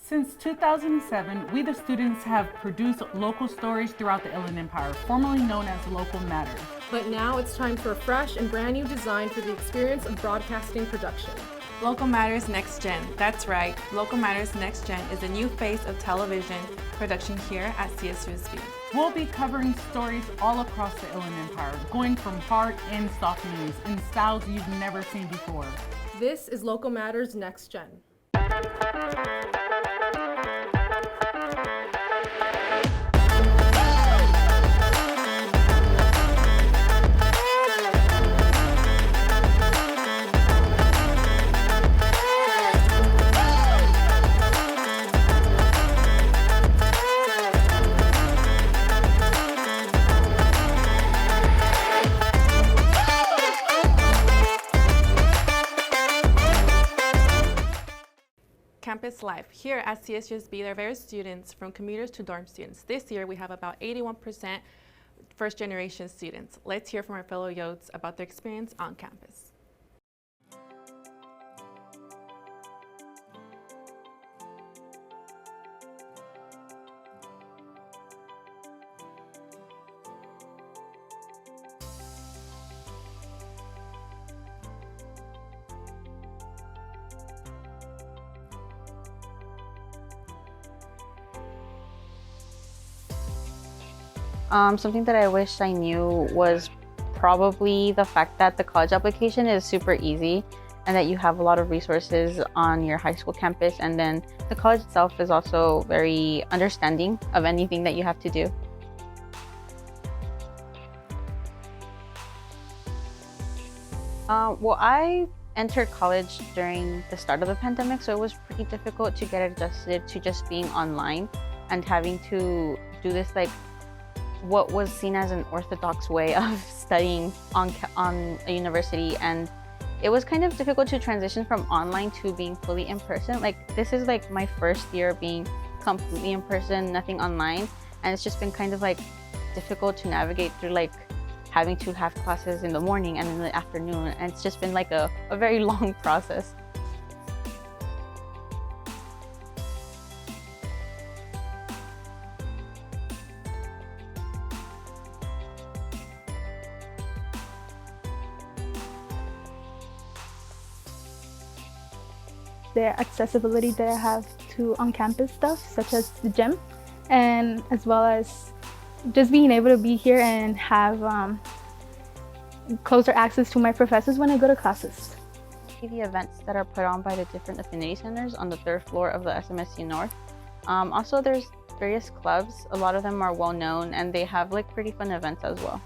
Since 2007, we the students have produced local stories throughout the Inland Empire, formerly known as Local Matters. But now it's time for a fresh and brand new design for the experience of broadcasting production. Local Matters Next Gen. That's right, Local Matters Next Gen is a new face of television production here at CSUSB. We'll be covering stories all across the Inland Empire, going from hard and soft news in styles you've never seen before. This is Local Matters Next Gen. Campus Life. Here at CSUSB, there are various students from commuters to dorm students. This year, we have about 81% first-generation students. Let's hear from our fellow Yotes about their experience on campus. Something that I wish I knew was probably the fact that the college application is super easy and that you have a lot of resources on your high school campus, and then the college itself is also very understanding of anything that you have to do. Well, I entered college during the start of the pandemic, so it was pretty difficult to get adjusted to just being online and having to do this what was seen as an orthodox way of studying on a university, and it was kind of difficult to transition from online to being fully in person. This is my first year being completely in person, nothing online, and it's just been kind of difficult to navigate through having to have classes in the morning and in the afternoon, and it's just been a very long process. The accessibility that I have to on-campus stuff, such as the gym, and as well as just being able to be here and have closer access to my professors when I go to classes. The events that are put on by the different affinity centers on the 3rd floor of the SMSU North. Also, there's various clubs. A lot of them are well known, and they have pretty fun events as well.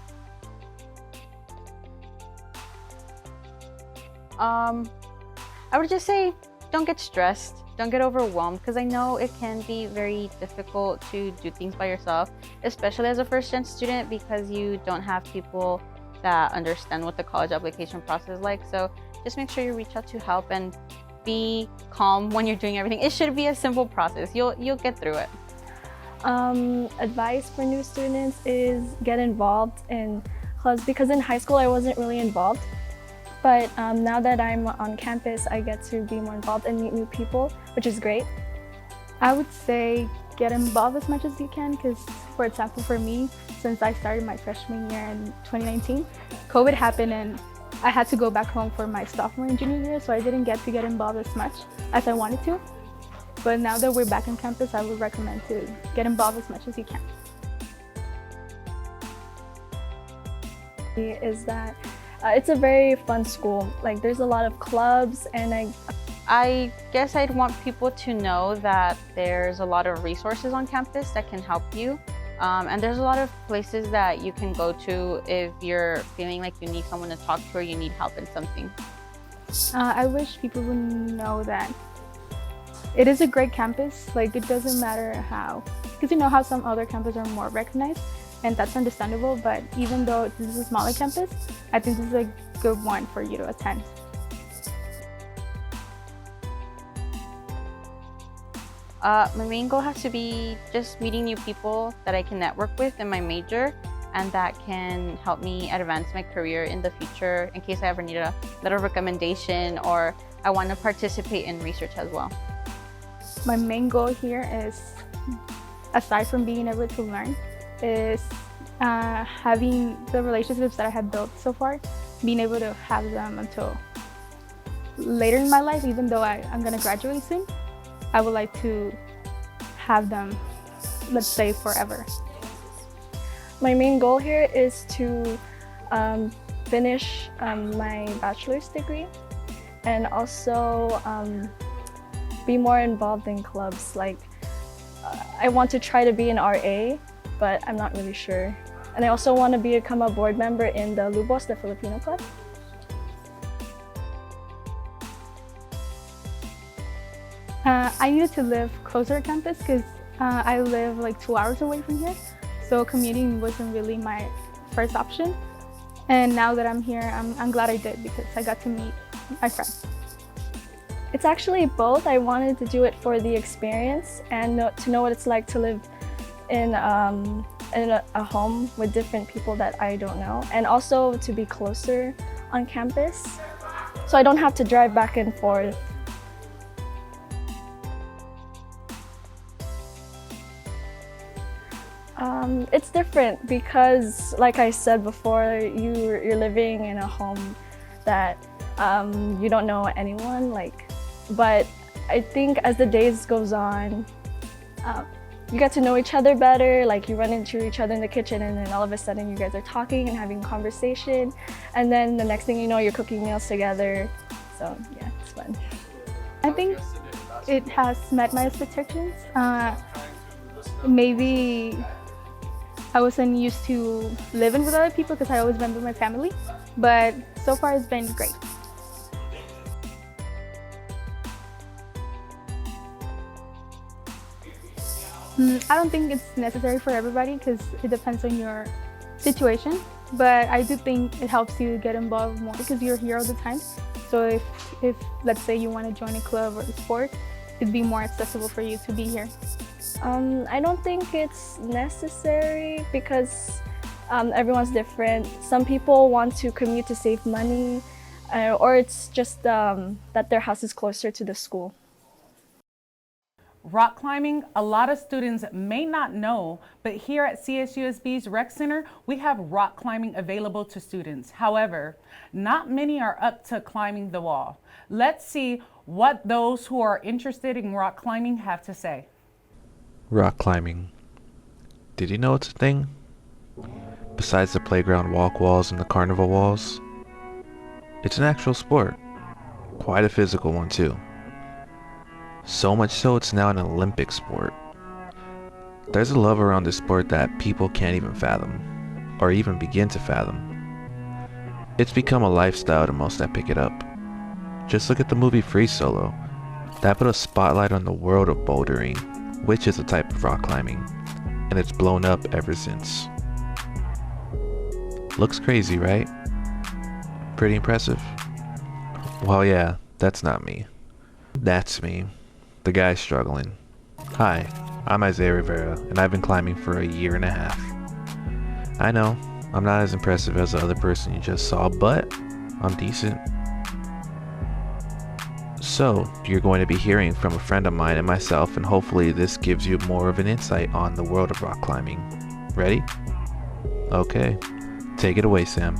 I would just say, don't get stressed, don't get overwhelmed, because I know it can be very difficult to do things by yourself, especially as a first-gen student, because you don't have people that understand what the college application process is like. So just make sure you reach out to help and be calm when you're doing everything. It should be a simple process. You'll get through it. Advice for new students is get involved in clubs, because in high school I wasn't really involved. But now that I'm on campus, I get to be more involved and meet new people, which is great. I would say get involved as much as you can, because, for example, for me, since I started my freshman year in 2019, COVID happened and I had to go back home for my sophomore and junior year, so I didn't get to get involved as much as I wanted to. But now that we're back on campus, I would recommend to get involved as much as you can. Is that it's a very fun school. There's a lot of clubs, and I guess I'd want people to know that there's a lot of resources on campus that can help you. And there's a lot of places that you can go to if you're feeling like you need someone to talk to or you need help in something. I wish people would know that it is a great campus. It doesn't matter how, because you know how some other campuses are more recognized, and that's understandable, but even though this is a smaller campus, I think this is a good one for you to attend. My main goal has to be just meeting new people that I can network with in my major, and that can help me advance my career in the future in case I ever need a letter of recommendation or I want to participate in research as well. My main goal here is, aside from being able to learn, is having the relationships that I have built so far, being able to have them until later in my life. Even though I'm gonna graduate soon, I would like to have them, let's say, forever. My main goal here is to finish my bachelor's degree and also be more involved in clubs. Like, I want to try to be an RA, but I'm not really sure. And I also want to become a board member in the Lubos, the Filipino club. I needed to live closer to campus because I live like 2 hours away from here. So commuting wasn't really my first option. And now that I'm here, I'm glad I did because I got to meet my friends. It's actually both. I wanted to do it for the experience and to know what it's like to live in a home with different people that I don't know, and also to be closer on campus so I don't have to drive back and forth. It's different because, like I said before, you're living in a home that you don't know anyone. But I think as the days goes on, you get to know each other better. Like, you run into each other in the kitchen, and then all of a sudden you guys are talking and having conversation, and then the next thing you know, you're cooking meals together. So yeah, it's fun. I think it has met my expectations. Maybe I wasn't used to living with other people because I always been with my family, but so far it's been great. I don't think it's necessary for everybody because it depends on your situation, but I do think it helps you get involved more because you're here all the time. So if let's say you want to join a club or a sport, it'd be more accessible for you to be here. I don't think it's necessary because everyone's different. Some people want to commute to save money, or it's just that their house is closer to the school. Rock climbing, a lot of students may not know, but here at CSUSB's Rec Center, we have rock climbing available to students. However, not many are up to climbing the wall. Let's see what those who are interested in rock climbing have to say. Rock climbing. Did you know it's a thing? Besides the playground walk walls and the carnival walls, it's an actual sport. Quite a physical one too. So much so it's now an Olympic sport. There's a love around this sport that people can't even fathom, or even begin to fathom. It's become a lifestyle to most that pick it up. Just look at the movie Free Solo. That put a spotlight on the world of bouldering, which is a type of rock climbing, and it's blown up ever since. Looks crazy, right? Pretty impressive? Well, yeah, that's not me. That's me, the guy struggling. Hi, I'm Isaiah Rivera, and I've been climbing for 1.5 years. I know, I'm not as impressive as the other person you just saw, but I'm decent. So, you're going to be hearing from a friend of mine and myself, and hopefully this gives you more of an insight on the world of rock climbing. Ready? Okay, take it away, Sam.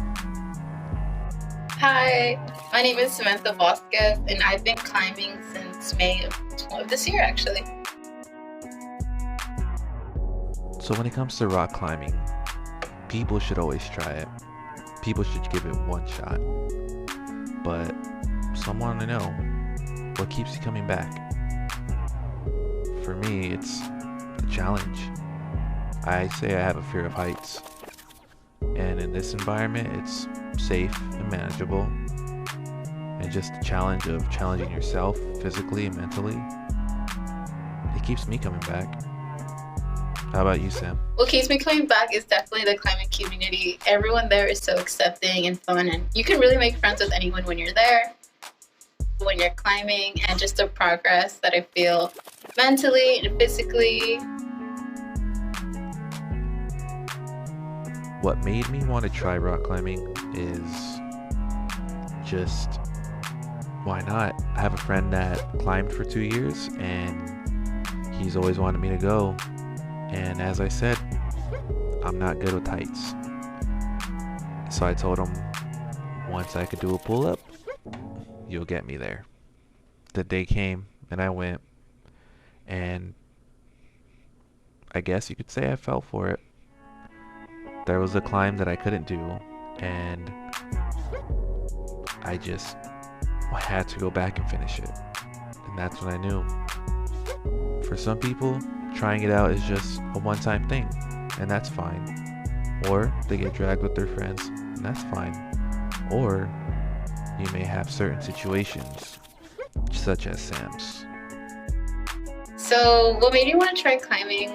Hi, my name is Samantha Vasquez, and I've been climbing since May of this year, actually. So when it comes to rock climbing, people should always try it. People should give it one shot. But some want to know, what keeps you coming back? For me, it's a challenge. I say I have a fear of heights. And in this environment, it's safe and manageable. And just the challenge of challenging yourself physically and mentally, it keeps me coming back. How about you, Sam? What keeps me coming back is definitely the climbing community. Everyone there is so accepting and fun, and you can really make friends with anyone when you're there, when you're climbing, and just the progress that I feel mentally and physically. What made me want to try rock climbing is just, why not? I have a friend that climbed for 2 years, and He's always wanted me to go, and as I said, I'm not good with heights. So I told him once I could do a pull-up, you'll get me there. The day came and I went, and I guess you could say I fell for it. There was a climb that I couldn't do, and I just had to go back and finish it. And that's when I knew. For some people, trying it out is just a one-time thing, and that's fine. Or they get dragged with their friends, and that's fine. Or you may have certain situations, such as Sam's. So what made me want to try climbing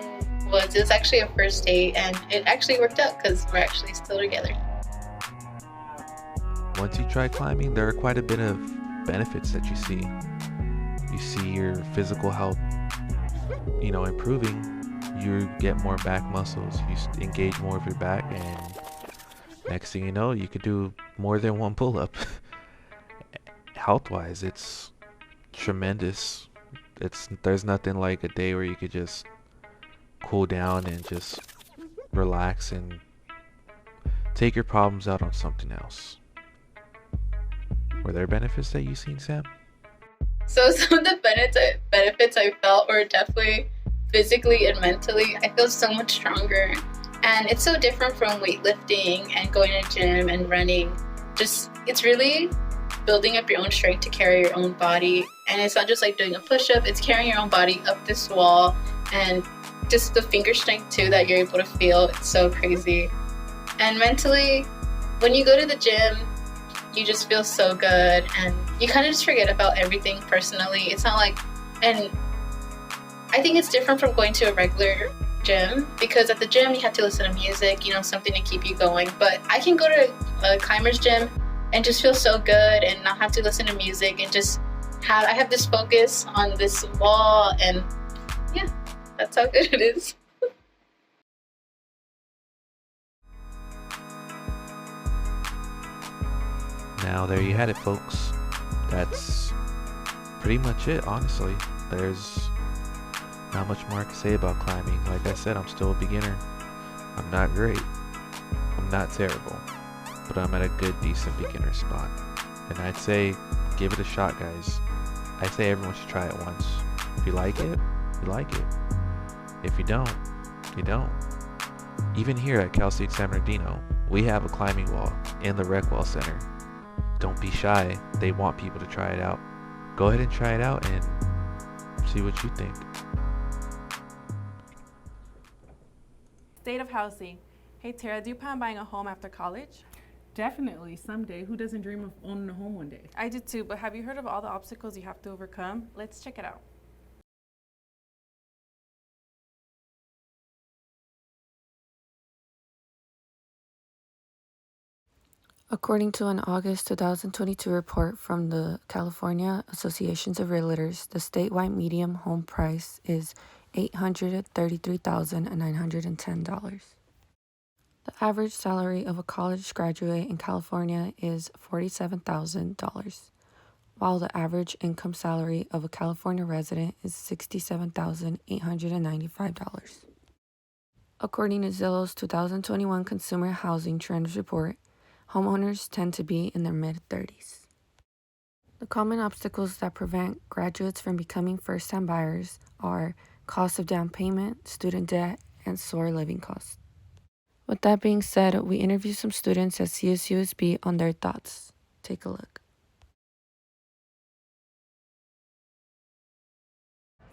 was it was actually a first date, and it actually worked out because we're actually still together. Once you try climbing, there are quite a bit of benefits that you see. You see your physical health, improving. You get more back muscles, you engage more of your back, and next thing you know, you could do more than one pull-up. Health-wise, it's tremendous. There's nothing like a day where you could just cool down and just relax and take your problems out on something else. Were there benefits that you seen, Sam? So some of the benefits I felt were definitely physically and mentally. I feel so much stronger, and it's so different from weightlifting and going to the gym and running. It's really building up your own strength to carry your own body, and it's not just like doing a push-up, it's carrying your own body up this wall, and just the finger strength too that you're able to feel. It's so crazy. And mentally, when you go to the gym, you just feel so good, and you kind of just forget about everything personally. It's not like, and I think it's different from going to a regular gym, because at the gym you have to listen to music, something to keep you going. But I can go to a climber's gym and just feel so good and not have to listen to music, and I have this focus on this wall, and yeah, that's how good it is. Now there you had it, folks. That's pretty much it, honestly. There's not much more I can say about climbing. Like I said, I'm still a beginner. I'm not great. I'm not terrible. But I'm at a good, decent beginner spot. And I'd say, give it a shot, guys. I say everyone should try it once. If you like it, you like it. If you don't, you don't. Even here at Cal State San Bernardino, we have a climbing wall in the Rec Wall Center. Don't be shy. They want people to try it out. Go ahead and try it out and see what you think. State of housing. Hey Tara, do you plan on buying a home after college? Definitely, someday. Who doesn't dream of owning a home one day? I do too, but have you heard of all the obstacles you have to overcome? Let's check it out. According to an August 2022 report from the California Associations of Realtors, the statewide median home price is $833,910. The average salary of a college graduate in California is $47,000, while the average income salary of a California resident is $67,895. According to Zillow's 2021 Consumer Housing Trends Report, homeowners tend to be in their mid-30s. The common obstacles that prevent graduates from becoming first-time buyers are cost of down payment, student debt, and soarer living costs. With that being said, we interviewed some students at CSUSB on their thoughts. Take a look.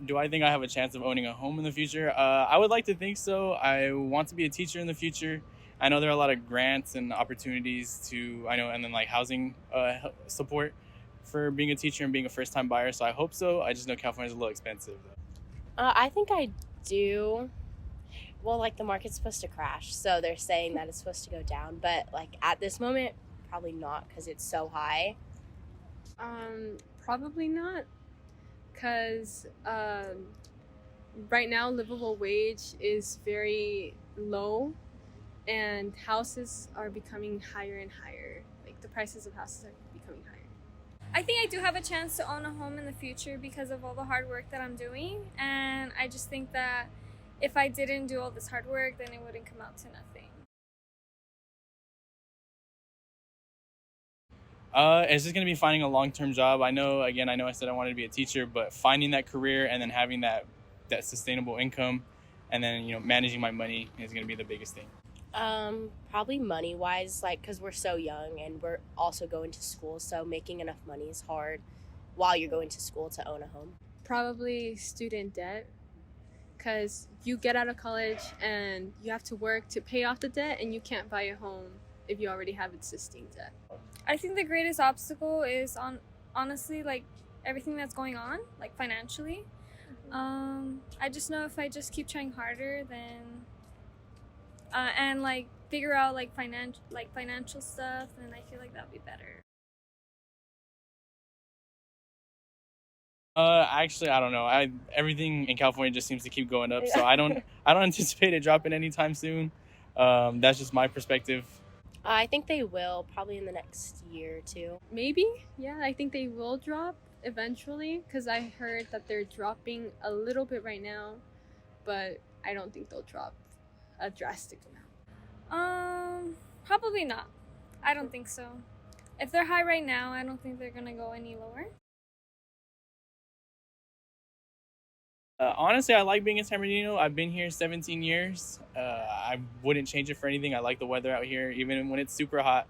Do I think I have a chance of owning a home in the future? I would like to think so. I want to be a teacher in the future. I know there are a lot of grants and opportunities and then like housing support for being a teacher and being a first-time buyer. So I hope so. I just know California's a little expensive though. I think I do. Well, like the market's supposed to crash, so they're saying that it's supposed to go down. But like at this moment, probably not because it's so high. Probably not, because right now livable wage is very low, and houses are becoming higher and higher. Like the prices of houses are becoming higher. I think I do have a chance to own a home in the future because of all the hard work that I'm doing, and I just think that if I didn't do all this hard work, then it wouldn't come out to nothing. It's just going to be finding a long-term job. I know I said I wanted to be a teacher, but finding that career and then having that sustainable income and then, managing my money is going to be the biggest thing. Probably money-wise, like, because we're so young and we're also going to school, so making enough money is hard while you're going to school to own a home. Probably student debt, because you get out of college and you have to work to pay off the debt, and you can't buy a home if you already have existing debt. I think the greatest obstacle is honestly like everything that's going on, like financially. I just know if I just keep trying harder, then and like figure out like financial stuff, then I feel like that would be better. Actually, I don't know. Everything in California just seems to keep going up, so I don't anticipate it dropping anytime soon. That's just my perspective. I think they will, probably in the next year or two. Maybe, yeah, I think they will drop eventually, because I heard that they're dropping a little bit right now, but I don't think they'll drop a drastic amount. Probably not. I don't think so. If they're high right now, I don't think they're gonna go any lower. Honestly, I like being in San Bernardino. I've been here 17 years. I wouldn't change it for anything. I like the weather out here, even when it's super hot.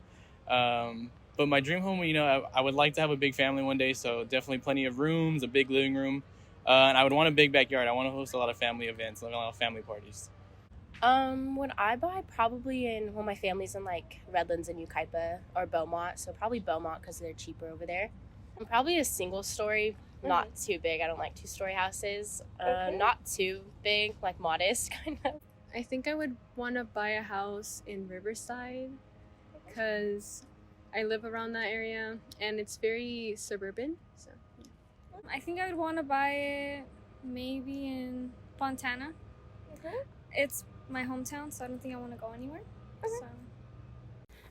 But my dream home, I would like to have a big family one day, so definitely plenty of rooms, a big living room. And I would want a big backyard. I want to host a lot of family events, a lot of family parties. When I buy, probably my family's in like Redlands and Yucaipa or Beaumont, so probably Beaumont because they're cheaper over there. And probably a single story, not too big. I don't like 2-story houses. Not too big, like modest kind of. I think I would want to buy a house in Riverside because I live around that area and it's very suburban. So I think I would want to buy it maybe in Fontana. It's my hometown, so I don't think I want to go anywhere. So.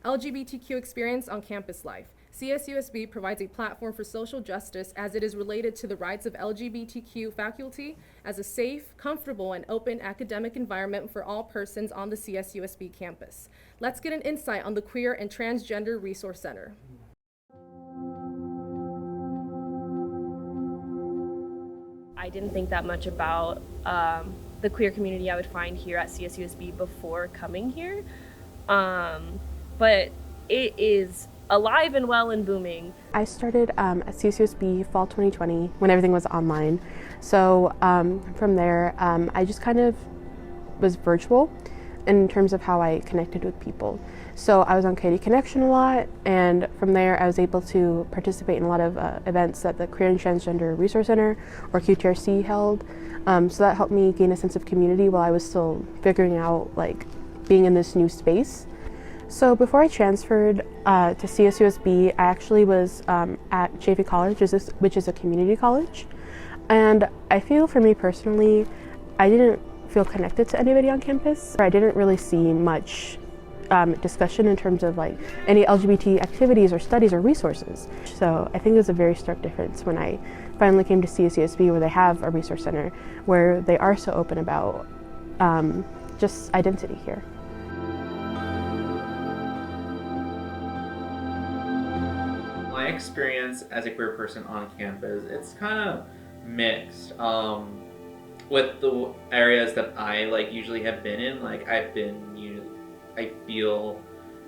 LGBTQ experience on campus life. CSUSB provides a platform for social justice as it is related to the rights of LGBTQ faculty as a safe, comfortable, and open academic environment for all persons on the CSUSB campus. Let's get an insight on the Queer and Transgender Resource Center. I didn't think that much about the queer community I would find here at CSUSB before coming here, but it is alive and well and booming. I started at CSUSB fall 2020 when everything was online. So from there, I just kind of was virtual in terms of how I connected with people. So I was on KD Connection a lot, and from there I was able to participate in a lot of events that the Queer and Transgender Resource Center, or QTRC, held. So that helped me gain a sense of community while I was still figuring out like being in this new space. So before I transferred to CSUSB, I actually was at JV College, which is a community college. And I feel for me personally, I didn't feel connected to anybody on campus. I didn't really see much discussion in terms of like any LGBT activities or studies or resources. So I think it was a very stark difference when I finally came to CSUSB, where they have a resource center, where they are so open about just identity here. My experience as a queer person on campus, it's kind of mixed. With the areas that I usually have been in, I feel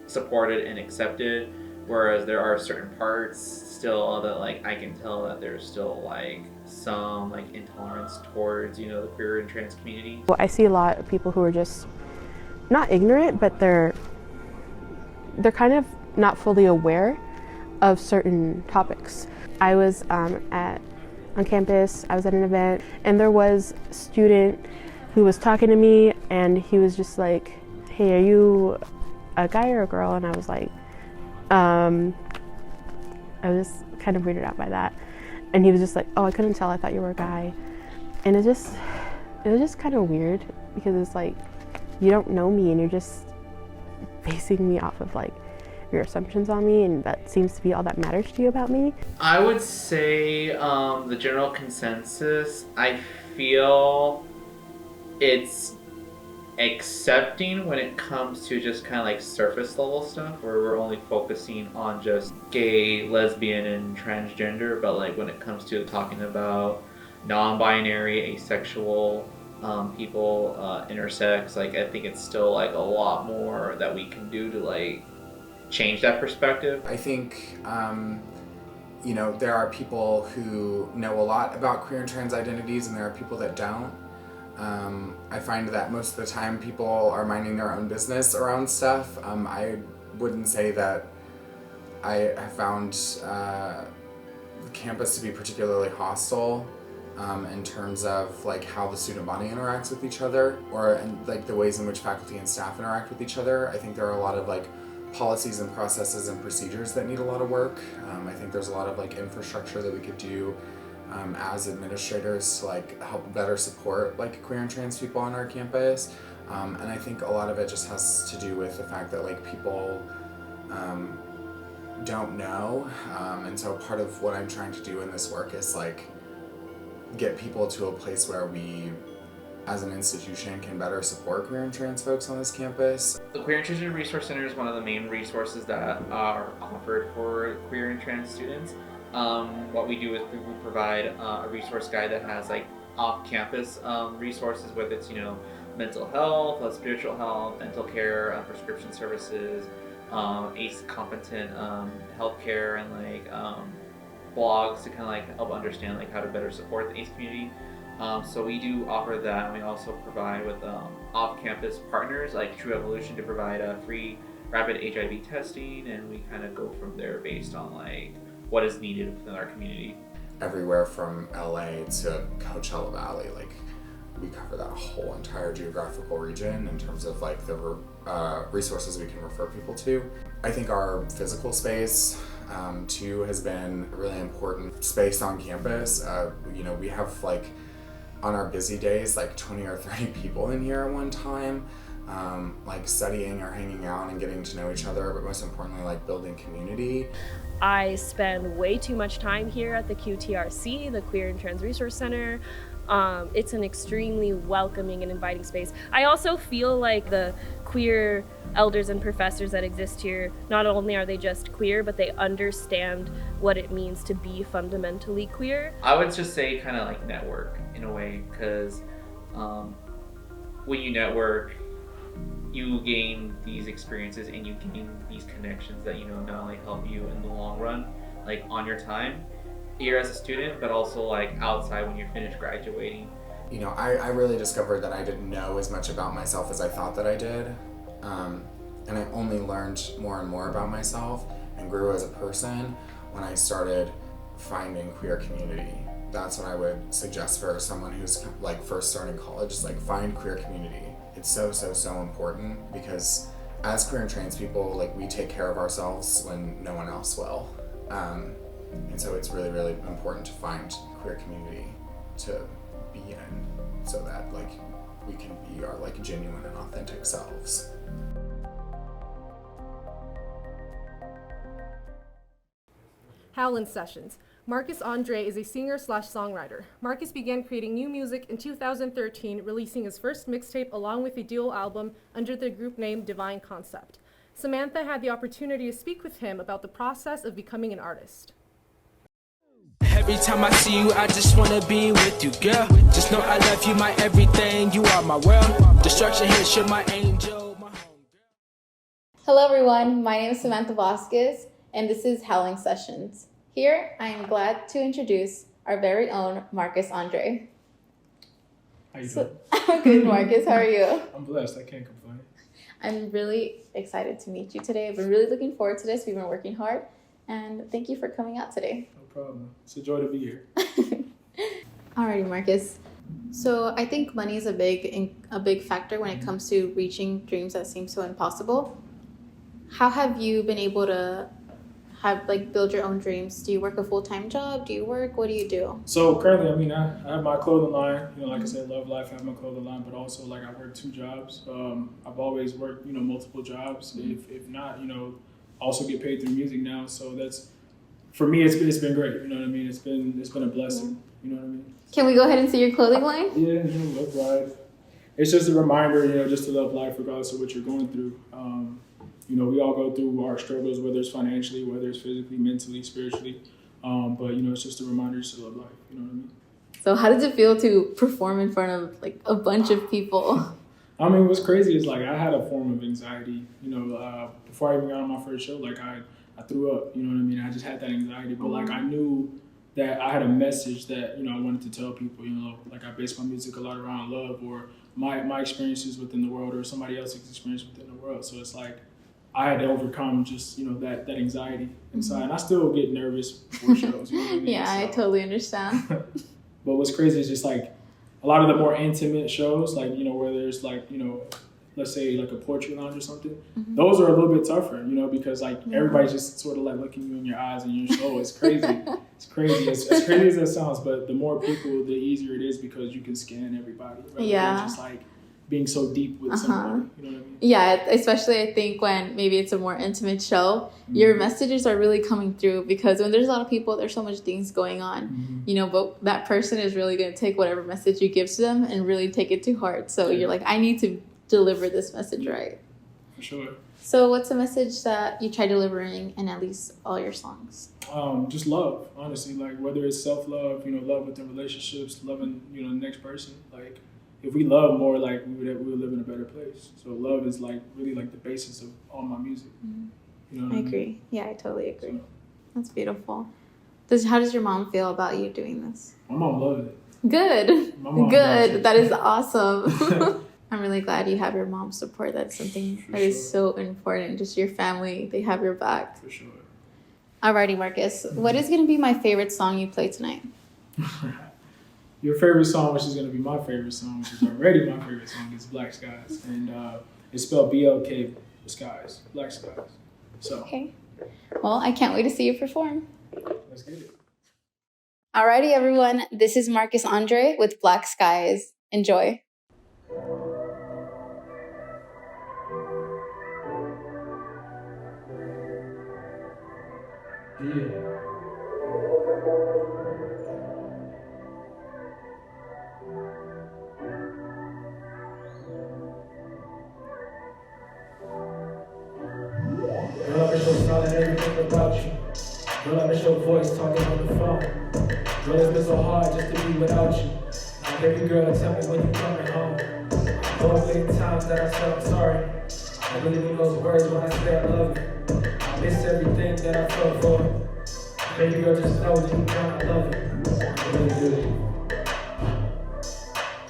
supported and accepted, whereas there are certain parts still that I can tell that there's still some intolerance towards the queer and trans community. Well, I see a lot of people who are just not ignorant, but they're kind of not fully aware of certain topics. I was on campus, I was at an event, and there was a student who was talking to me, and he was just like, "Hey, are you a guy or a girl?" And I was like, I was kind of weirded out by that. And he was just like, "Oh, I couldn't tell, I thought you were a guy." And it was just kind of weird, because it's like, you don't know me and you're just basing me off of your assumptions on me, and that seems to be all that matters to you about me. I would say the general consensus, I feel it's accepting when it comes to just kind of like surface level stuff where we're only focusing on just gay, lesbian, and transgender, but like when it comes to talking about non-binary, asexual people, intersex, like I think it's still like a lot more that we can do to like change that perspective. I think you know, there are people who know a lot about queer and trans identities, and there are people that don't. I find that most of the time people are minding their own business around stuff. I wouldn't say that I have found the campus to be particularly hostile in terms of like how the student body interacts with each other, or like the ways in which faculty and staff interact with each other. I think there are a lot of like policies and processes and procedures that need a lot of work. I think there's a lot of like infrastructure that we could do as administrators to like help better support like queer and trans people on our campus. And I think a lot of it just has to do with the fact that like people don't know. And so part of what I'm trying to do in this work is like get people to a place where we as an institution can better support queer and trans folks on this campus. The Queer and Transgender Resource Center is one of the main resources that are offered for queer and trans students. What we do is we provide a resource guide that has like off-campus resources, whether it's, you know, mental health, spiritual health, dental care, prescription services, ACE competent healthcare, and like blogs to kind of like help understand like how to better support the ACE community. So we do offer that, and we also provide with off-campus partners like True Evolution to provide free rapid HIV testing, and we kind of go from there based on like what is needed within our community. Everywhere from LA to Coachella Valley, like we cover that whole entire geographical region in terms of like the resources we can refer people to. I think our physical space too has been a really important space on campus. You know, we have like on our busy days like 20 or 30 people in here at one time, like studying or hanging out and getting to know each other, but most importantly like building community. I spend way too much time here at the QTRC, the Queer and Trans Resource Center. It's an extremely welcoming and inviting space. I also feel like the queer elders and professors that exist here, not only are they just queer, but they understand what it means to be fundamentally queer. I would just say kind of like network in a way, because when you network, you gain these experiences and you gain these connections that, you know, not only help you in the long run, like on your time here as a student, but also like outside when you're finished graduating. You know, I really discovered that I didn't know as much about myself as I thought that I did. And I only learned more and more about myself and grew as a person when I started finding queer community. That's what I would suggest for someone who's like first starting college, is like find queer community. It's so important, because as queer and trans people, like we take care of ourselves when no one else will. And so it's really important to find queer community to be in, so that like we can be our like genuine and authentic selves. Howlin' Sessions. Marcus Andre is a singer/songwriter. Marcus began creating new music in 2013, releasing his first mixtape along with a dual album under the group name Divine Concept. Samantha had the opportunity to speak with him about the process of becoming an artist. Every time I see you, I just wanna be with you, girl. Just know I love you, my everything. You are my world. Destruction hits, you're my angel, my homegirl. Hello everyone, my name is Samantha Vasquez, and this is Howling Sessions. Here, I am glad to introduce our very own Marcus Andre. How you doing? I'm good, Marcus. How are you? I'm blessed. I can't complain. I'm really excited to meet you today. I've been really looking forward to this. We've been working hard, and thank you for coming out today. No problem. It's a joy to be here. Alrighty, Marcus. So I think money is a big factor when it comes to reaching dreams that seem so impossible. How have you been able to build your own dreams? Do you work a full-time job? Do you work? What do you do? So currently, I mean, I have my clothing line. You know, like I said, love life. I have my clothing line, but also like I work 2 jobs. I've always worked, you know, multiple jobs. If not, you know, also get paid through music now. So that's, for me, it's been great. You know what I mean? It's been a blessing. You know what I mean? Can we go ahead and see your clothing line? Yeah, love life. It's just a reminder, just to love life regardless of what you're going through. We all go through our struggles, whether it's financially, whether it's physically, mentally, spiritually. But it's just a reminder just to love life. You know what I mean? So how does it feel to perform in front of like a bunch of people? I mean, what's crazy is like I had a form of anxiety. Before I even got on my first show, like I threw up. You know what I mean? I just had that anxiety, but like I knew that I had a message that I wanted to tell people. Like I based my music a lot around love or my experiences within the world or somebody else's experience within the world. So it's like I had to overcome just that anxiety inside. And I still get nervous before shows. You know what I mean? Yeah, I totally understand. But what's crazy is just like a lot of the more intimate shows, like, where there's like, let's say like a poetry lounge or something, those are a little bit tougher, because like everybody's just sort of like looking you in your eyes and your soul. It's crazy. It's crazy. As crazy as that sounds, but the more people, the easier it is because you can scan everybody. Rather than just like being so deep with somebody. You know what I mean? Yeah, especially I think when maybe it's a more intimate show, your messages are really coming through because when there's a lot of people, there's so much things going on, but that person is really going to take whatever message you give to them and really take it to heart. So you're like, I need to deliver this message right. For sure. So what's a message that you try delivering in at least all your songs? Just love, honestly, like whether it's self-love, love within relationships, loving, the next person, like if we love more, like we would live in a better place. So love is like really like the basis of all my music. You know what I mean? Agree. Yeah, I totally agree. That's beautiful. How does your mom feel about you doing this? My mom loves it. Good. My mom loves Good. it. That is awesome. I'm really glad you have your mom's support. That's something that is so important. Just your family, they have your back. For sure. Alrighty, Marcus. What is going to be my favorite song you play tonight? Your favorite song, which is going to be my favorite song, which is already my favorite song, is Black Skies. And it's spelled BLK Skies, Black Skies. So. Okay. Well, I can't wait to see you perform. Let's get it. Alrighty, everyone. This is Marcus Andre with Black Skies. Enjoy. Girl, I miss your smile and everything about you. Girl, I miss your voice talking on the phone. Girl, it's been so hard just to be without you. Now, baby girl, tell me when you coming home. I know a million times that I said I'm sorry. I really mean those words when I say I love you. I miss everything that I felt for. Baby girl, just know that you know I love you. I really do.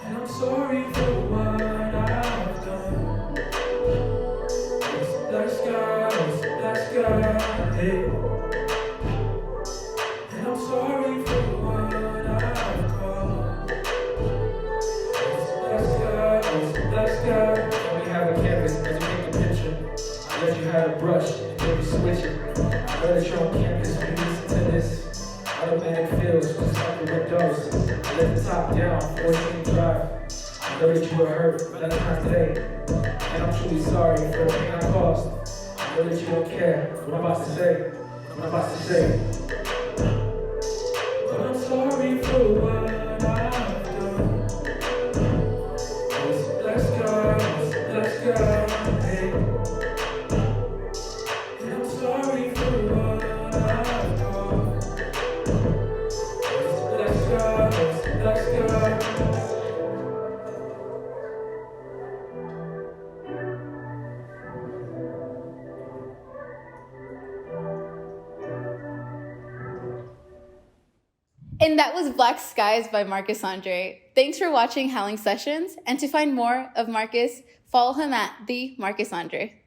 And I'm sorry for what I've done. It's black sky, hey. And I'm sorry for what I've caused. It's black sky. And we have a canvas as you take a picture. I let you have a brush and then we switch it. I know that you're on campus when you listen to this. Automatic feels just like the windows. I let the top down, forcing the drive. I know that you were hurt, but that's not today. And I'm truly sorry for the pain I caused. I know that you don't care what I'm about to say. What I'm about to say. But I'm sorry for what I've done. It's black sky, hey. And I'm sorry for what I've done. It's black sky. And that was Black Skies by Marcus Andre. Thanks for watching Howling Sessions. And to find more of Marcus, follow him at the Marcus Andre.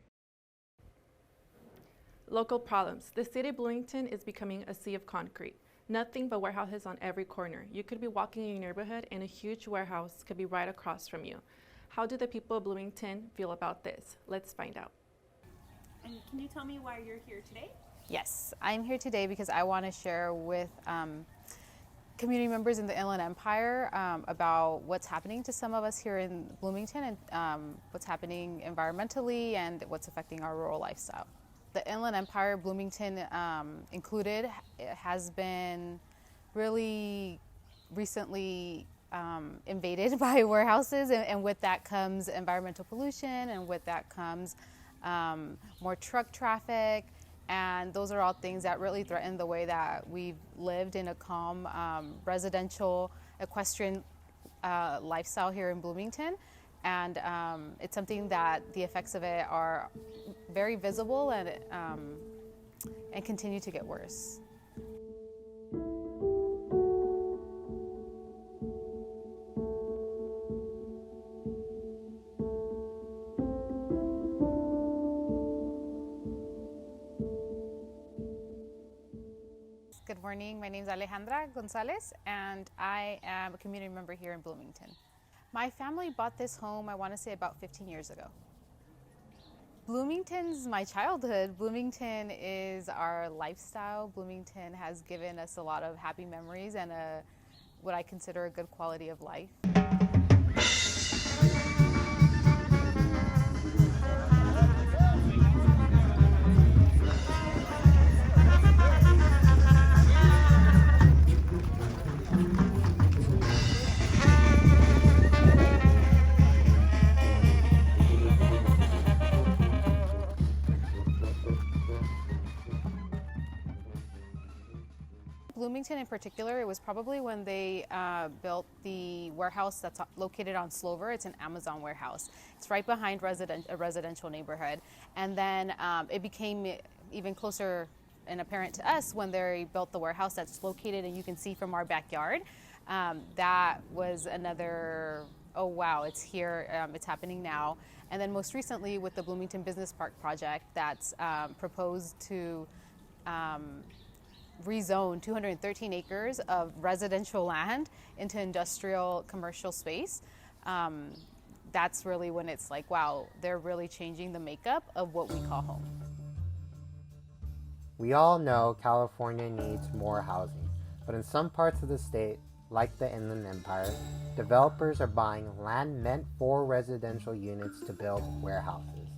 Local problems. The city of Bloomington is becoming a sea of concrete. Nothing but warehouses on every corner. You could be walking in your neighborhood and a huge warehouse could be right across from you. How do the people of Bloomington feel about this? Let's find out. And can you tell me why you're here today? Yes, I'm here today because I want to share with community members in the Inland Empire about what's happening to some of us here in Bloomington and what's happening environmentally and what's affecting our rural lifestyle. the Inland Empire, Bloomington included, has been really recently invaded by warehouses, and with that comes environmental pollution, and with that comes more truck traffic, and those are all things that really threaten the way that we've lived in a calm residential equestrian lifestyle here in Bloomington. And it's something that the effects of it are very visible and continue to get worse. Good morning, my name is Alejandra Gonzalez, and I am a community member here in Bloomington. My family bought this home, I want to say, about 15 years ago. Bloomington's my childhood. Bloomington is our lifestyle. Bloomington has given us a lot of happy memories and what I consider a good quality of life. Bloomington in particular, it was probably when they built the warehouse that's located on Slover. It's an Amazon warehouse. It's right behind a residential neighborhood. And then it became even closer and apparent to us when they built the warehouse that's located, and you can see from our backyard. That was another, oh wow, it's here, it's happening now. And then most recently with the Bloomington Business Park project that's proposed to rezone 213 acres of residential land into industrial commercial space. That's really when it's like, wow, they're really changing the makeup of what we call home. We all know California needs more housing, but in some parts of the state, like the Inland Empire, developers are buying land meant for residential units to build warehouses.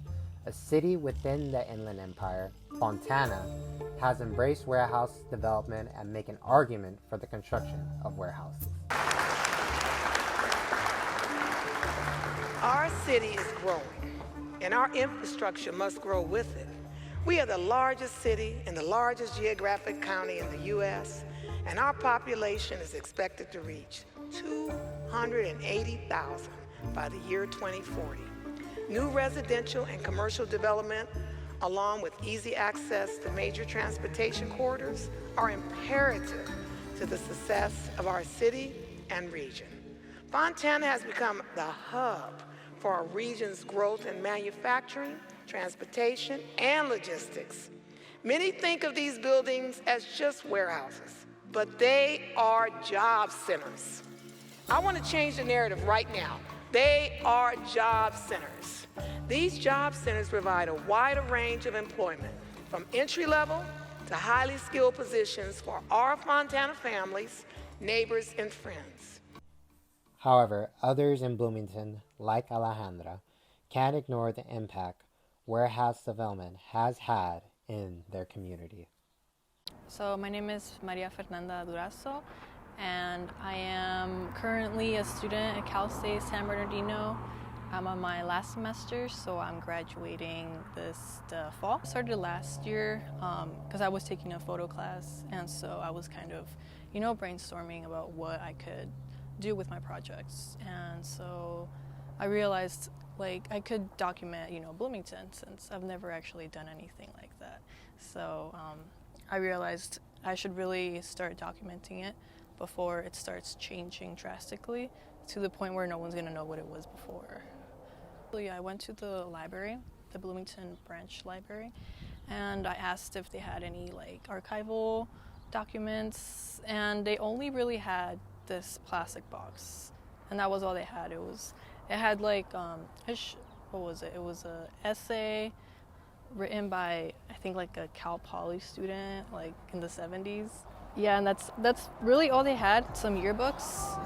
A city within the Inland Empire, Fontana, has embraced warehouse development and make an argument for the construction of warehouses. Our city is growing, and our infrastructure must grow with it. We are the largest city in the largest geographic county in the U.S., and our population is expected to reach 280,000 by the year 2040. New residential and commercial development, along with easy access to major transportation corridors, are imperative to the success of our city and region. Fontana has become the hub for our region's growth in manufacturing, transportation, and logistics. Many think of these buildings as just warehouses, but they are job centers. I want to change the narrative right now. They are job centers. These job centers provide a wider range of employment, from entry-level to highly skilled positions for our Fontana families, neighbors, and friends. However, others in Bloomington, like Alejandra, can't ignore the impact warehouse development has had in their community. So my name is Maria Fernanda Durazo, and I am currently a student at Cal State San Bernardino. I'm on my last semester, so I'm graduating this fall. I started last year because I was taking a photo class, and so I was kind of, brainstorming about what I could do with my projects. And so I realized I could document, Bloomington, since I've never actually done anything like that. So I realized I should really start documenting it before it starts changing drastically to the point where no one's gonna know what it was before. I went to the library, the Bloomington branch library, and I asked if they had any archival documents, and they only really had this plastic box, and that was all they had. It had what was it? It was a essay written by, I think, a Cal Poly student, in the 70s. Yeah, and that's really all they had. Some yearbooks,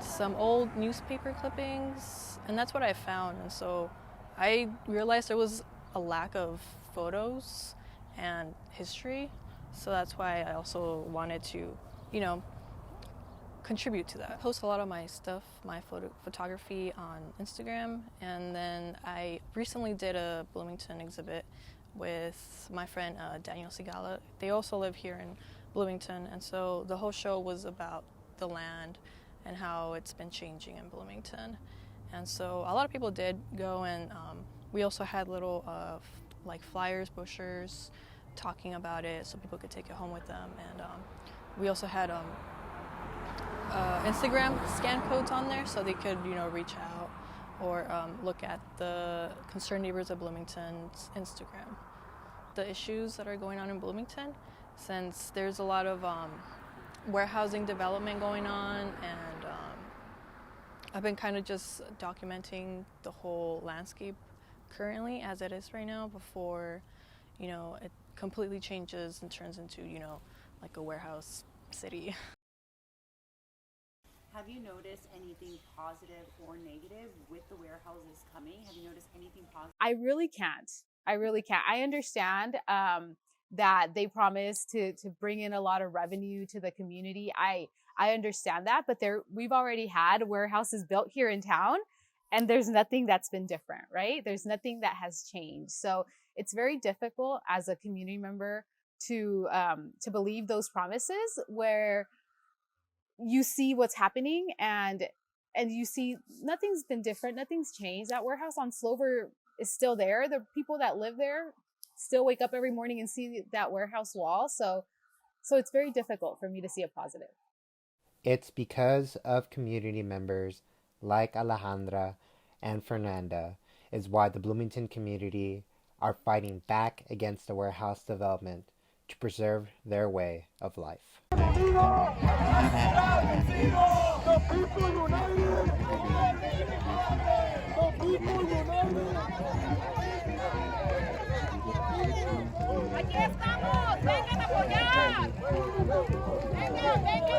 some old newspaper clippings, and that's what I found. And so I realized there was a lack of photos and history. So that's why I also wanted to, contribute to that. I post a lot of my stuff, my photography on Instagram, and then I recently did a Bloomington exhibit with my friend Daniel Sigala. They also live here in Bloomington, and so the whole show was about the land and how it's been changing in Bloomington. And so a lot of people did go, and we also had little like flyers, brochures, talking about it so people could take it home with them. And we also had Instagram scan codes on there so they could, reach out or look at the Concerned Neighbors of Bloomington's Instagram. The issues that are going on in Bloomington, since there's a lot of warehousing development going on, and I've been kind of just documenting the whole landscape currently as it is right now before, it completely changes and turns into, like a warehouse city. Have you noticed anything positive or negative with the warehouses coming? Have you noticed anything positive? I really can't. I understand that they promise to bring in a lot of revenue to the community. I understand that, but we've already had warehouses built here in town, and there's nothing that's been different, right? There's nothing that has changed. So it's very difficult as a community member to believe those promises where you see what's happening and you see nothing's been different, nothing's changed. That warehouse on Slover is still there. The people that live there still wake up every morning and see that warehouse wall. So it's very difficult for me to see a positive. It's because of community members like Alejandra and Fernanda is why the Bloomington community are fighting back against the warehouse development to preserve their way of life. Aquí estamos, vengan a apoyar. Vengan, vengan.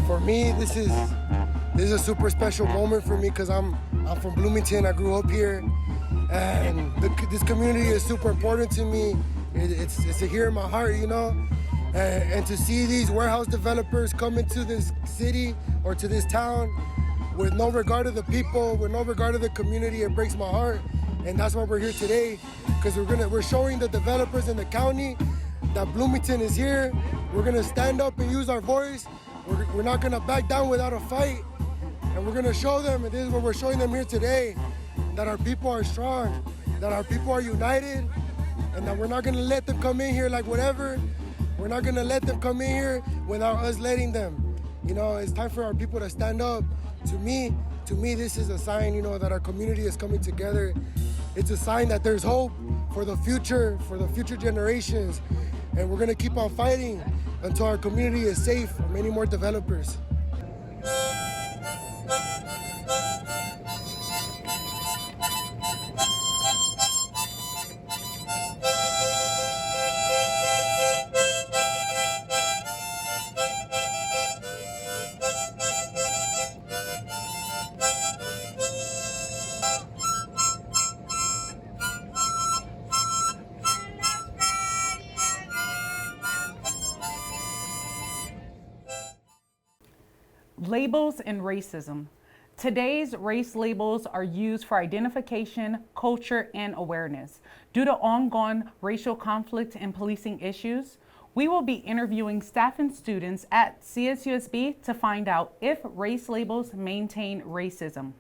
For me, this is a super special moment for me because I'm from Bloomington. I grew up here, and this community is super important to me. It's here in my heart, and to see these warehouse developers come into this city or to this town with no regard to the people, with no regard to the community, it breaks my heart. And that's why we're here today, because we're showing the developers in the county that Bloomington is here. We're gonna stand up and use our voice. We're not gonna back down without a fight. And we're gonna show them, and this is what we're showing them here today, that our people are strong, that our people are united, and that we're not gonna let them come in here like whatever. We're not gonna let them come in here without us letting them. It's time for our people to stand up. To me, this is a sign, that our community is coming together. It's a sign that there's hope for the future generations. And we're gonna keep on fighting until our community is safe from any more developers. Labels and racism. Today's race labels are used for identification, culture, and awareness. Due to ongoing racial conflict and policing issues, we will be interviewing staff and students at CSUSB to find out if race labels maintain racism.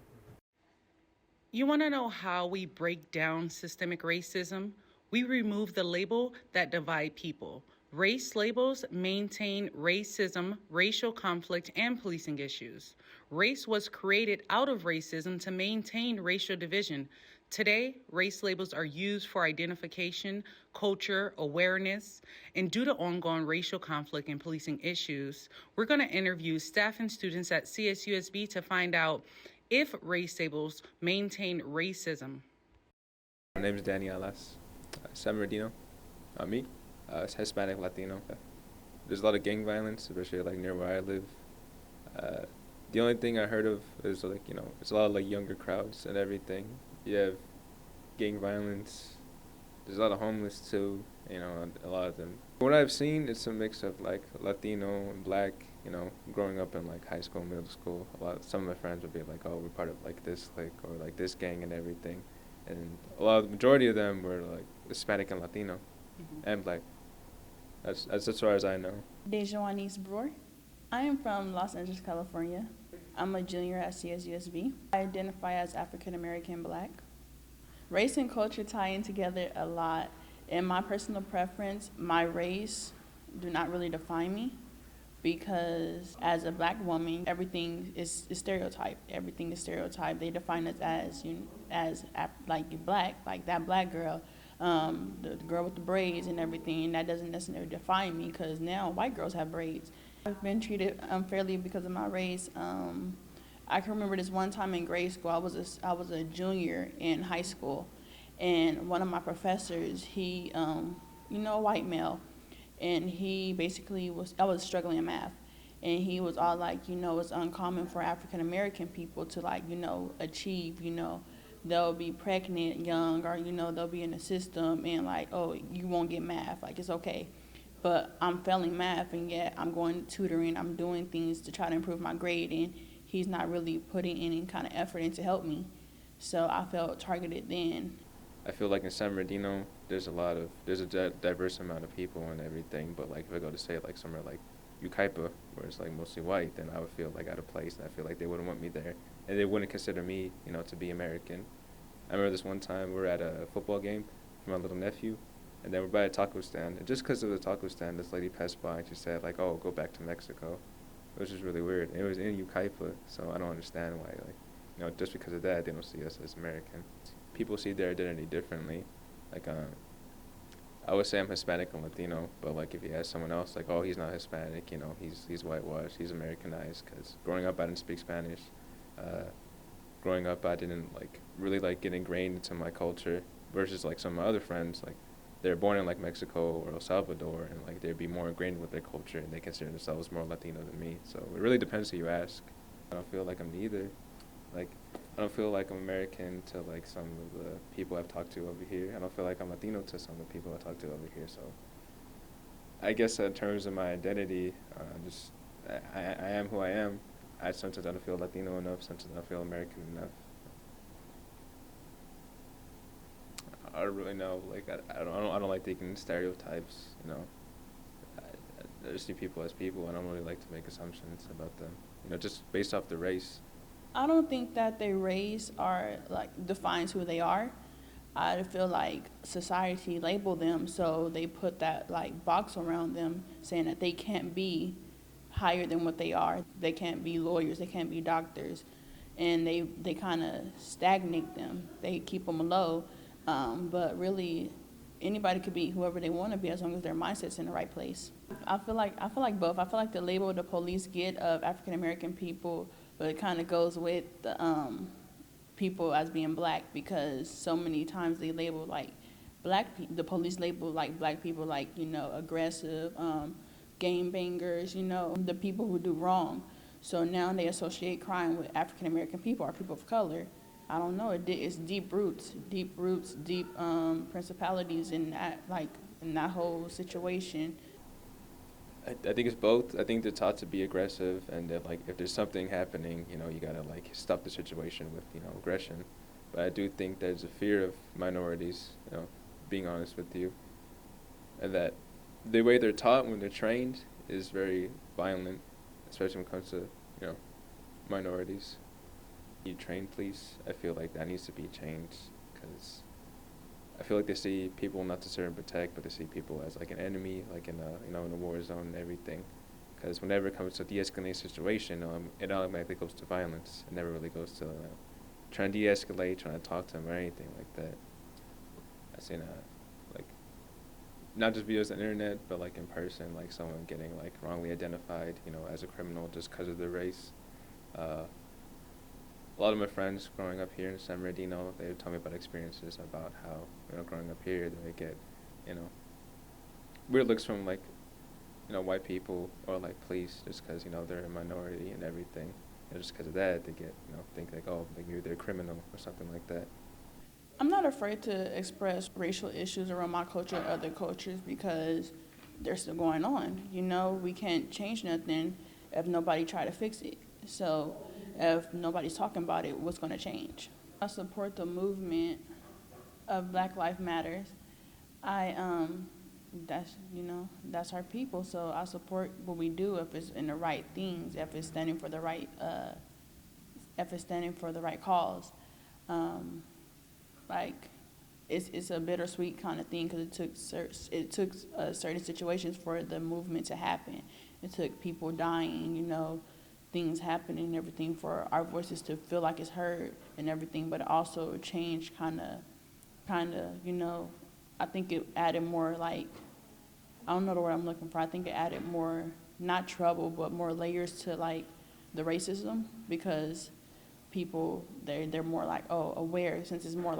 You want to know how we break down systemic racism? We remove the label that divide people. Race labels maintain racism, racial conflict, and policing issues. Race was created out of racism to maintain racial division. Today, race labels are used for identification, culture, awareness, and due to ongoing racial conflict and policing issues, we're going to interview staff and students at CSUSB to find out if race labels maintain racism. My name is Danny Alas, San Bernardino, me. Hispanic, Latino. There's a lot of gang violence, especially like near where I live. The only thing I heard of is like, you know, it's a lot of like younger crowds and everything. You have gang violence. There's a lot of homeless too, you know, a lot of them. What I've seen is a mix of like Latino and black, you know, growing up in like high school, middle school. Some of my friends would be like, oh, we're part of like this clique or like this gang and everything. And the majority of them were like Hispanic and Latino and black. That's as far as I know. Dejuanice Brewer. I am from Los Angeles, California. I'm a junior at CSUSB. I identify as African American Black. Race and culture tie in together a lot. In my personal preference, my race do not really define me because as a Black woman, everything is stereotyped. Everything is stereotyped. They define us as like you're Black, like that Black girl. The girl with the braids and everything, and that doesn't necessarily define me because now white girls have braids. I've been treated unfairly because of my race. I can remember this one time in grade school, I was a junior in high school, and one of my professors, he, a white male, and he basically I was struggling in math, and he was all like, it's uncommon for African American people to like, achieve, they'll be pregnant young or, they'll be in the system and like, oh, you won't get math, like it's okay. But I'm failing math and yet I'm going to tutoring, I'm doing things to try to improve my grade and he's not really putting any kind of effort in to help me. So I felt targeted then. I feel like in San Bernardino, there's a diverse amount of people and everything, but like if I go to say like somewhere like Ukaipa, where it's like mostly white, then I would feel like out of place and I feel like they wouldn't want me there. And they wouldn't consider me, to be American. I remember this one time we were at a football game for my little nephew, and then we're by a taco stand. And just because of the taco stand, this lady passed by and she said, like, oh, go back to Mexico, which is really weird. And it was in Ukaipa, so I don't understand why, like, just because of that, they don't see us as American. People see their identity differently. Like, I would say I'm Hispanic and Latino, but like if you ask someone else, like, oh, he's not Hispanic, he's whitewashed, he's Americanized, because growing up I didn't speak Spanish. Growing up, I didn't really get ingrained into my culture versus like some of my other friends, like they're born in like Mexico or El Salvador and like they'd be more ingrained with their culture and they consider themselves more Latino than me. So it really depends who you ask. I don't feel like I'm neither. Like I don't feel like I'm American to like some of the people I've talked to over here. I don't feel like I'm Latino to some of the people I talk to over here. So I guess in terms of my identity, I am who I am. Sometimes I don't feel Latino enough, sometimes I don't feel American enough. I don't really know. Like I don't like taking stereotypes. I just see people as people. I don't really like to make assumptions about them. Just based off the race. I don't think that their race defines who they are. I feel like society labeled them, so they put that box around them, saying that they can't be higher than what they are. They can't be lawyers, they can't be doctors, and they kind of stagnate them. They keep them low, but really anybody could be whoever they want to be as long as their mindset's in the right place. I feel like both. I feel like the label the police get of African American people, but it kind of goes with the people as being black, because so many times they label the police label black people aggressive, game bangers, the people who do wrong. So now they associate crime with African American people or people of color. I don't know. It's deep roots, deep principalities in that whole situation. I think it's both. I think they're taught to be aggressive, and that if there's something happening, you gotta stop the situation with aggression. But I do think there's a fear of minorities. Being honest with you, and that the way they're taught when they're trained is very violent, especially when it comes to minorities. You train police. I feel like that needs to be changed, because I feel like they see people not to serve and protect, but they see people as an enemy, in a war zone and everything. Because whenever it comes to de-escalating situation, it automatically goes to violence. It never really goes to trying to de-escalate, trying to talk to them or anything like that. I've seen not just videos on the internet, but in person, someone getting wrongly identified, as a criminal just because of their race. A lot of my friends growing up here in San Bernardino, they would tell me about experiences about how, growing up here, they get, weird looks from like, white people or like police, just because they're a minority and everything. And just because of that, they get think like, oh, like maybe they're a criminal or something like that. I'm not afraid to express racial issues around my culture or other cultures because they're still going on. We can't change nothing if nobody try to fix it. So if nobody's talking about it, what's going to change? I support the movement of Black Lives Matters. That's our people. So I support what we do if it's in the right things, if it's standing for the right, cause. It's a bittersweet kind of thing because it took certain situations for the movement to happen. It took people dying, things happening and everything for our voices to feel like it's heard and everything, but it also changed kind of, I think it added more I don't know the word I'm looking for. I think it added more, not trouble, but more layers to the racism because people, they're more aware since it's more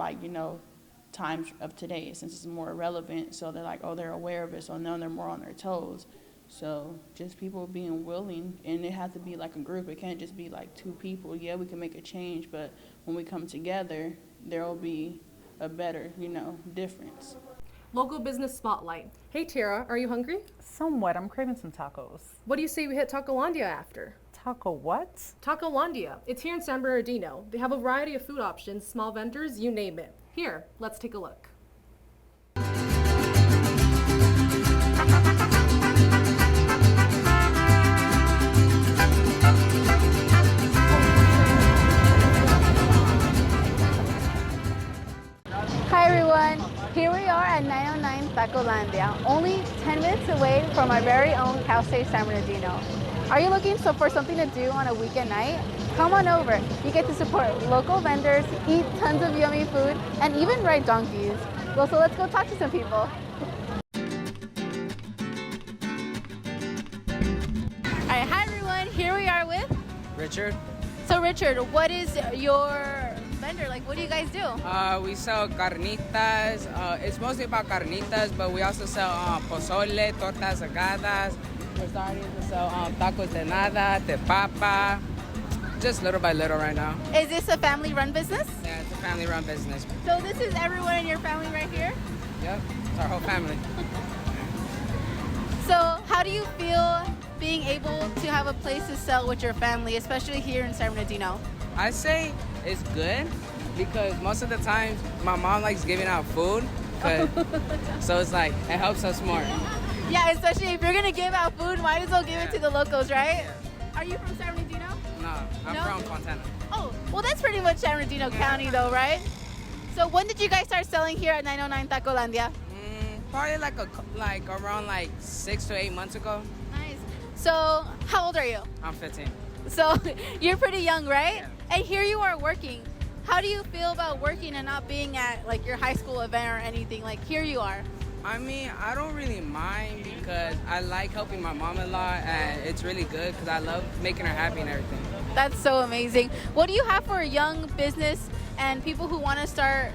times of today, since it's more relevant. So they're they're aware of it. So now they're more on their toes. So just people being willing, and it has to be a group. It can't just be two people. Yeah, we can make a change, but when we come together, there will be a better, difference. Local business spotlight. Hey Tara, are you hungry? Somewhat. I'm craving some tacos. What do you say we hit Tacolandia after? Taco what? Tacolandia. It's here in San Bernardino. They have a variety of food options, small vendors, you name it. Here, let's take a look. Hi everyone, here we are at 909 Tacolandia, only 10 minutes away from our very own Cal State San Bernardino. Are you looking for something to do on a weekend night? Come on over. You get to support local vendors, eat tons of yummy food, and even ride donkeys. Well, so let's go talk to some people. All right, hi everyone, here we are with Richard. So Richard, what is your vendor? What do you guys do? We sell carnitas. It's mostly about carnitas, but we also sell pozole, tortas ahogadas. We're starting to sell tacos de nada, de papa. Just little by little right now. Is this a family-run business? Yeah, it's a family-run business. So this is everyone in your family right here? Yep, it's our whole family. So how do you feel being able to have a place to sell with your family, especially here in San Bernardino? I say it's good because most of the time my mom likes giving out food, so it's it helps us more. Yeah, especially if you're gonna give out food, might as well give it to the locals, right? Are you from San Bernardino? No, I'm from Fontana. Oh, well that's pretty much San Bernardino County though, right? So when did you guys start selling here at 909 Tacolandia? Probably around 6 to 8 months ago. Nice. So how old are you? I'm 15. So you're pretty young, right? Yeah. And here you are working. How do you feel about working and not being at your high school event or anything? Here you are. I mean, I don't really mind because I like helping my mom a lot, and it's really good because I love making her happy and everything. That's so amazing. What do you have for a young business and people who want to start,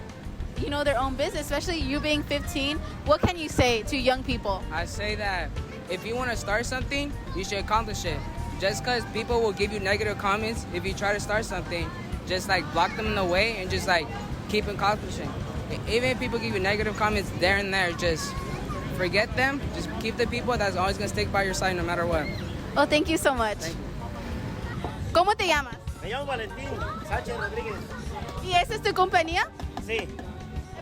their own business, especially you being 15? What can you say to young people? I say that if you want to start something, you should accomplish it. Just because people will give you negative comments if you try to start something, just block them in the way and just keep accomplishing. Even if people give you negative comments there and there, just forget them. Just keep the people that's always going to stick by your side no matter what. Well, thank you so much. ¿Cómo te llamas? Me llamo Valentín Sánchez Rodríguez. ¿Y esa es tu compañía? Sí.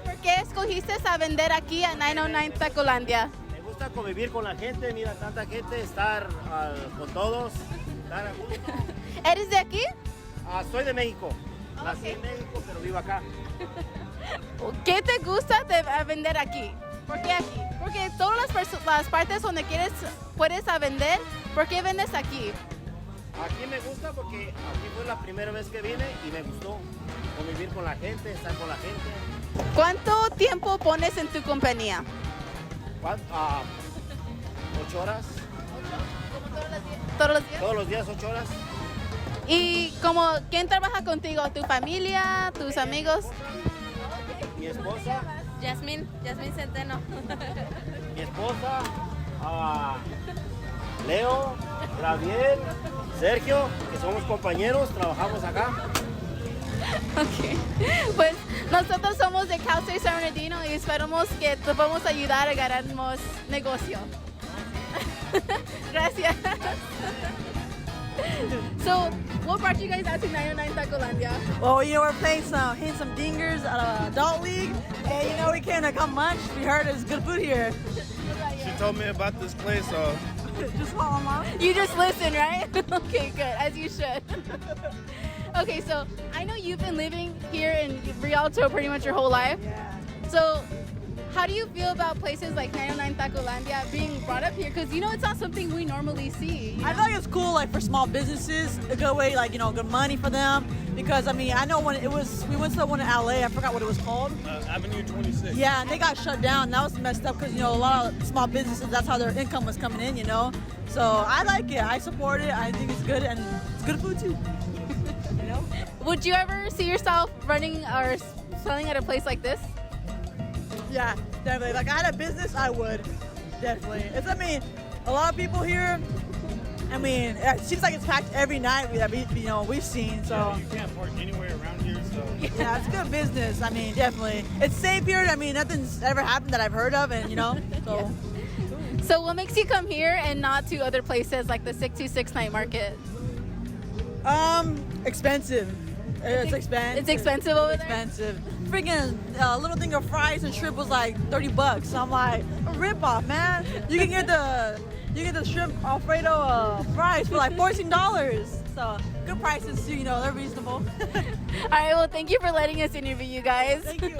¿Por qué escogiste a vender aquí a 909 Tacolandia? Me gusta convivir con la gente, mira, tanta gente, estar con todos, estar a gusto. ¿Eres de aquí? Soy de México. Nací en México, pero vivo acá. ¿Qué te gusta de vender aquí? ¿Por qué aquí? Porque todas las partes donde puedes vender, ¿por qué vendes aquí? Aquí me gusta porque aquí fue la primera vez que vine y me gustó convivir con la gente, estar con la gente. ¿Cuánto tiempo pones en tu compañía? 8 horas. ¿Todos los días? Todos los días, 8 horas. ¿Y quién trabaja contigo? ¿Tu familia? ¿Tus amigos? Mi esposa Jasmine Centeno. Mi esposa, Leo, Gabriel, Sergio, que somos compañeros, trabajamos acá. Ok, pues nosotros somos de Cal State San Bernardino y esperamos que te podamos ayudar a ganar más negocio. Gracias. So, what brought you guys out to 99 Tacolandia? Well, you know, we're playing hitting some dingers at an adult league, and you know, we came to come munch. We heard there's good food here. She told me about this place, so just follow along. You just listen, right? Okay, good, as you should. Okay, so I know you've been living here in Rialto pretty much your whole life. Yeah. So, how do you feel about places like 99 Tacolandia being brought up here? Because you know it's not something we normally see. You know? I feel like it's cool, like for small businesses, a good way, like, you know, good money for them. Because I mean, I know when we went to the one in LA, I forgot what it was called. Avenue 26. Yeah, and they got shut down. That was messed up because, you know, a lot of small businesses, that's how their income was coming in, you know. So I like it. I support it. I think it's good, and it's good food too. You know? Would you ever see yourself running or selling at a place like this? Yeah, definitely. Like, I had a business, I would. Definitely. I mean, a lot of people here, I mean, it seems like it's packed every night we've seen, so. Yeah, you can't park anywhere around here, so. Yeah, it's good business. I mean, definitely. It's safe here. I mean, nothing's ever happened that I've heard of, and, you know, so. So what makes you come here and not to other places like the 626 night market? Expensive. It's expensive. It's expensive over there? Expensive. Freaking little thing of fries and shrimp was like $30. So I'm like, a ripoff, man. You can get the shrimp Alfredo fries for like $14. So good prices too, you know, they're reasonable. All right, well, thank you for letting us interview you guys. Thank you.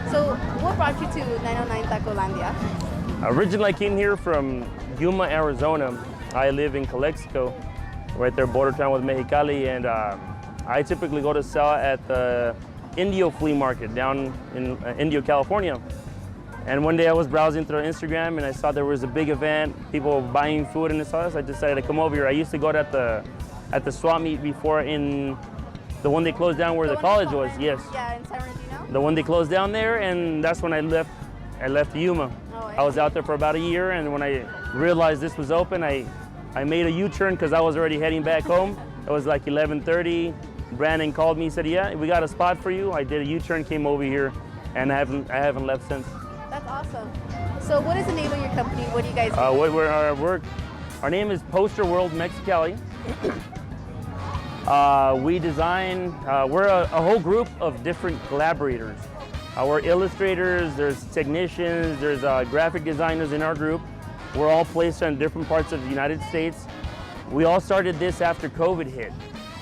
So what brought you to 909 Tacolandia? Originally, I came here from Yuma, Arizona. I live in Calexico, right there, border town with Mexicali, and I typically go to sell at the Indio flea market down in Indio, California. And one day I was browsing through Instagram and I saw there was a big event, people buying food and stuff. So I decided to come over here. I used to go at the swap meet before in the one they closed down where the college was. Yes. Yeah, in San Bernardino. The one they closed down there, and that's when I left Yuma. I was out there for about a year, and when I realized this was open, I made a U-turn because I was already heading back home. It was like 11:30. Brandon called me, said, "Yeah, we got a spot for you." I did a U-turn, came over here, and I haven't left since. That's awesome. So what is the name of your company? What do you guys do? Our name is Poster World Mexicali. We design, we're a whole group of different collaborators. We're illustrators, there's technicians, there's graphic designers in our group. We're all placed in different parts of the United States. We all started this after COVID hit.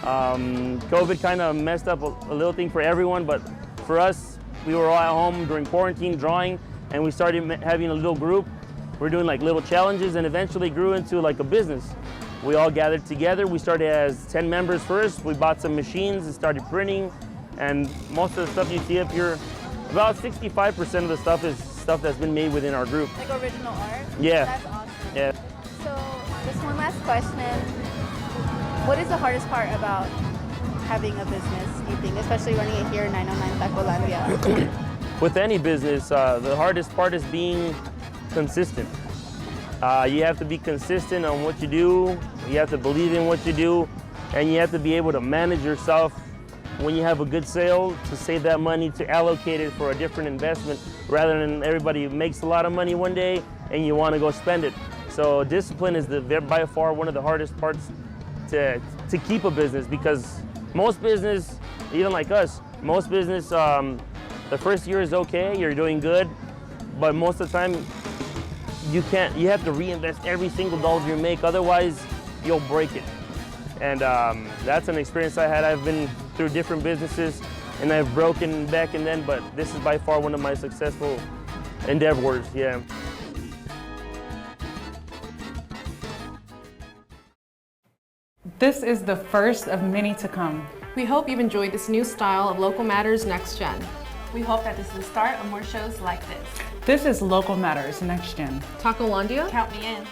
COVID kind of messed up a little thing for everyone, but for us, we were all at home during quarantine drawing, and we started having a little group. We're doing like little challenges, and eventually grew into like a business. We all gathered together. We started as 10 members first. We bought some machines and started printing, and most of the stuff you see up here, about 65% of the stuff is stuff that's been made within our group. Like original art? Yeah. That's awesome. Yeah. So just one last question. What is the hardest part about having a business, you think, especially running it here in 909 Tacolandia? With any business, the hardest part is being consistent. You have to be consistent on what you do, you have to believe in what you do, and you have to be able to manage yourself when you have a good sale to save that money to allocate it for a different investment rather than everybody makes a lot of money one day and you want to go spend it. So discipline is by far one of the hardest parts to keep a business, because most business, even like us, most business, the first year is okay, you're doing good, but most of the time you have to reinvest every single dollar you make, otherwise you'll break it. And that's an experience I had. I've been through different businesses and I've broken back and then, but this is by far one of my successful endeavors, yeah. This is the first of many to come. We hope you've enjoyed this new style of Local Matters Next Gen. We hope that this is the start of more shows like this. This is Local Matters Next Gen. Tacolandia? Count me in.